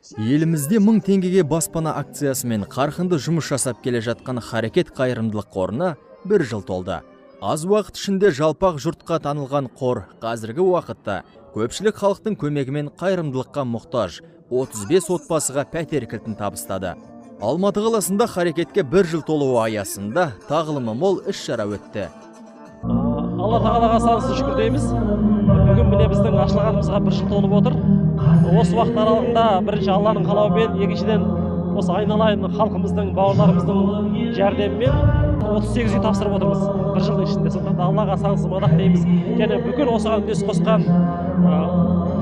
Елімізде 1000 теңгеге баспана акциясымен қарқынды жұмыс жасап келе жатқан Харекет қайырымдылық қорына 1 жыл толды. Аз уақыт ішінде жалпақ жұртқа танылған қор қазіргі уақытта көпшілік халықтың көмегімен қайырымдылыққа мұқтаж 35 отбасыға пәтер кілтін табыстады. Алматы қаласында Харекетке 1 жыл толуы аясында тағылымы мол іс-шара өтті. Алла тағалаға сансыз шүкір дейміз. Бүгін міне біздің ашылғанымызға 1 жыл толып отыр. Осы уақыт аралығында бірінші Алланың қалауымен, екіншіден осы айналайын халқымыздың, бауырларымыздың жәрдемімен 38 үй тапсырып отырмыз 1 жылдың ішінде. Сондықтан Аллаға сансыз мадақ дейміз. Және бүкіл осыған үлес қосқан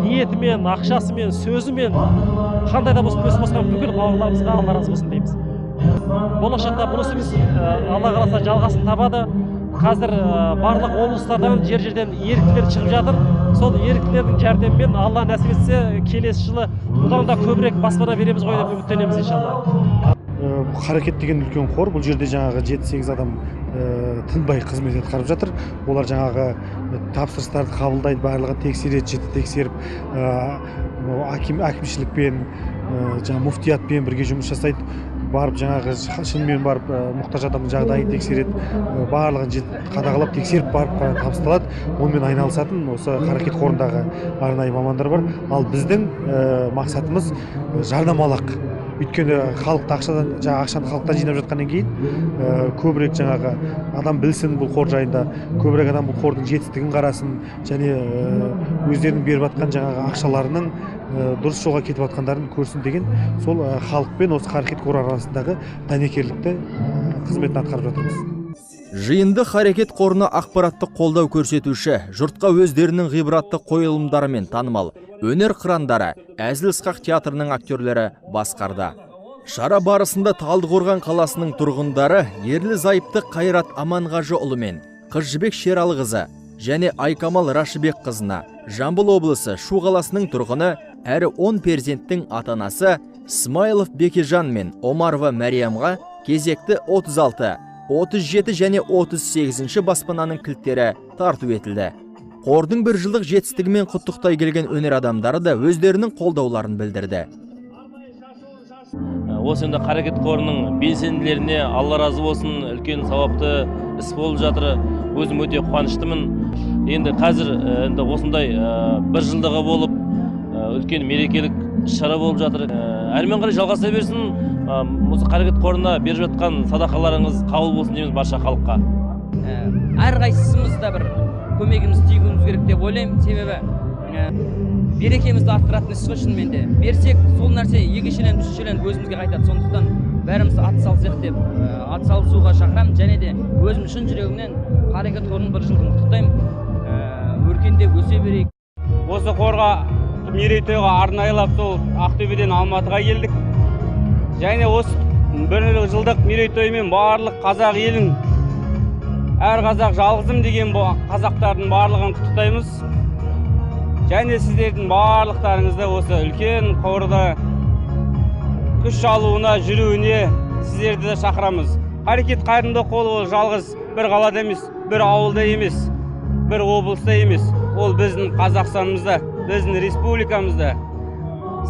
ниетімен, ақшасымен, сөзімен, қандай да болсын үлес қосқан бүкіл бауырларымызға Алла разы болсын дейміз. Болашақта бұл ісіміз Алла қаласа жалғасын табады. Қазір барлық облыстардан жер-жерден еріктілер шығып жатыр. Сол еріктілердің жәрдемімен Алла нәсіп етсе, келесі жылы бұдан да көбірек баспана береміз ғой деп үміттенеміз иншалла. Харекет деген үлкен қор, бұл жерде жаңағы 7-8 адам тынбай қызмет атқарып жатыр. Олар жаңағы тапсырыстарды қабылдайды, барлығын тексереді, жіті тексеріп, әкімшілікпен, мұфтиятпен бірге жұмыс жасайды. Барып жаңағы шынымен барып мұқтаж адамның жағдайын тексереді, барлығын қадағалап тексеріп барып табысталады. Онымен айналысатын осы Харекет қорындағы арнайы мамандар бар. Ал біздің мақсатымыз жарнамалық. Өйткені халықты ақшаны халықтан жинап жатқаннан кейін көбірек жаңағы адам білсін бұл қор жайында, көбірек адам бұл қордың жетістігін қарасын, және өздерінің беріп жатқан жаңағы ақшаларының дұрыс жолға кетіп жатқандарын көрсін деген сол халықпен осы Харекет қоры арасындағы дәнекерлікті қызметін атқарып жатырмыз. Жиынды Харекет қорына ақпараттық қолдау көрсетуші, жұртқа өздерінің ғибратты қойылымдарымен танымал өнер қырандары, Әзіл-Ысқақ театрының актерлері басқарды. Шара барысында Талдықорған қаласының тұрғындары ерлі-зайыпты Қайрат Аманғажыұлы мен Қызжібек Шералықызы және Айкамал Рашыбек қызына Жамбыл облысы Шу қаласының тұрғыны әрі 10 перзенттің ата-анасы Смайлов Бекежан мен Омарова Мәриямға кезекті 36, 37 және 38 баспананың кілттері тарту етілді. Қордың 1 жылдық жетістігімен құттықтай келген өнер адамдары да өздерінің қолдауларын білдірді. Осы енді Харекет қорының белсенділеріне Алла разы болсын, үлкен сауапты іс болып жатыр. Өзім өте қуаныштымын. Енді қазір осындай 1 жылдығы болып, үлкен мерекелік шара болып жатыр. Әрмен қарай жалғаса берсін. Осы Харекет қорына беріп жатқан садақаларыңыз қабыл болсын дейміз барша халыққа. Әрқайсымыз да бір көмегіміз тигізуіміз керек деп ойлаймын. Себебі берекемізді арттыратын іс ғой шынымен де. Берсек, сол нәрсе екіншіден, үшіншіден өзімізге қайтады. Сондықтан бәріміз атсалысайық деп атсалысуға шақырамын. Және де өзім шын жүрегімнен Харекет қорының 1 жылдығын құттықтаймын. Өркендеп өсе берейік. Осы қорға мерейтойға арнайылап сол Ақтөбеден Алматыға келдік. Және осы 1 жылдық мерейтоймен барлық қазақ елін, әр қазақ жалғызым деген қазақтардың барлығын құттықтаймыз. Және сіздердің барлықтарыңызды осы үлкен қорда күш алуына, жүруіне сіздерді шақырамыз. Харекет қайырымдылық қолы ол жалғыз бір қалада емес, бір ауылда емес, бір облыста емес. Ол біздің Қазақстанымызда, біздің республикамызда.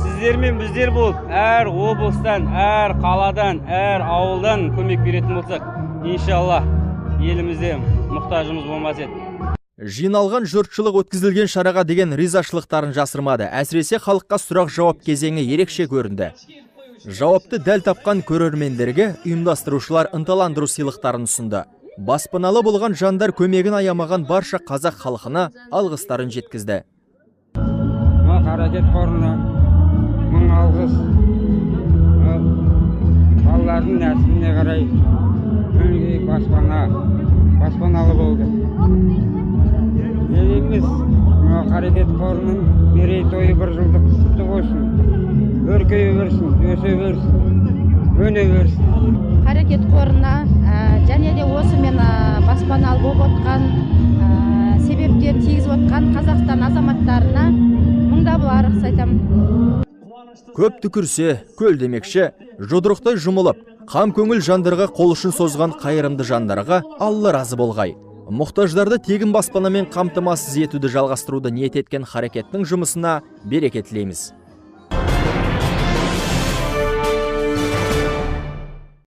Сіздер мен біздер болып, әр облыстан, әр қаладан, әр ауылдан көмек беретін болсақ, иншалла елімізде мұқтажымыз болмас еді. Жиналған жұртшылық өткізілген шараға деген ризашылықтарын жасырмады. Әсіресе халыққа сұрақ-жауап кезеңі ерекше көрінді. Жауапты дәл тапқан көрермендерге ұйымдастырушылар ынталандыру сыйлықтарын ұсынды. Баспаналы болған жандар көмегін аямаған барша қазақ халқына алғыстарын жеткізді. Харекет қорына 1000 алғыс. Балалардың нәсіліне қарай баспаналы болды. Еліміз Харекет қорының мерейтойы 1 жылдық құтты болсын. Өркейе берсін, өсе берсін, өне берсін. Харекет қорына және де осымен баспаналы болып отқан, себептер тигізіп отқан Қазақстан азаматтарына мыңдап алғыс айтамын. Көп түкірсе, көл демекші, жұдырықтай жұмылып, қам көңіл жандарға қол ұшын созған қайырымды жандарға Алла разы болғай. Мұқтаждарды тегін баспанамен қамтамасыз етуді жалғастыруды ниет еткен Харекеттің жұмысына береке тілейміз.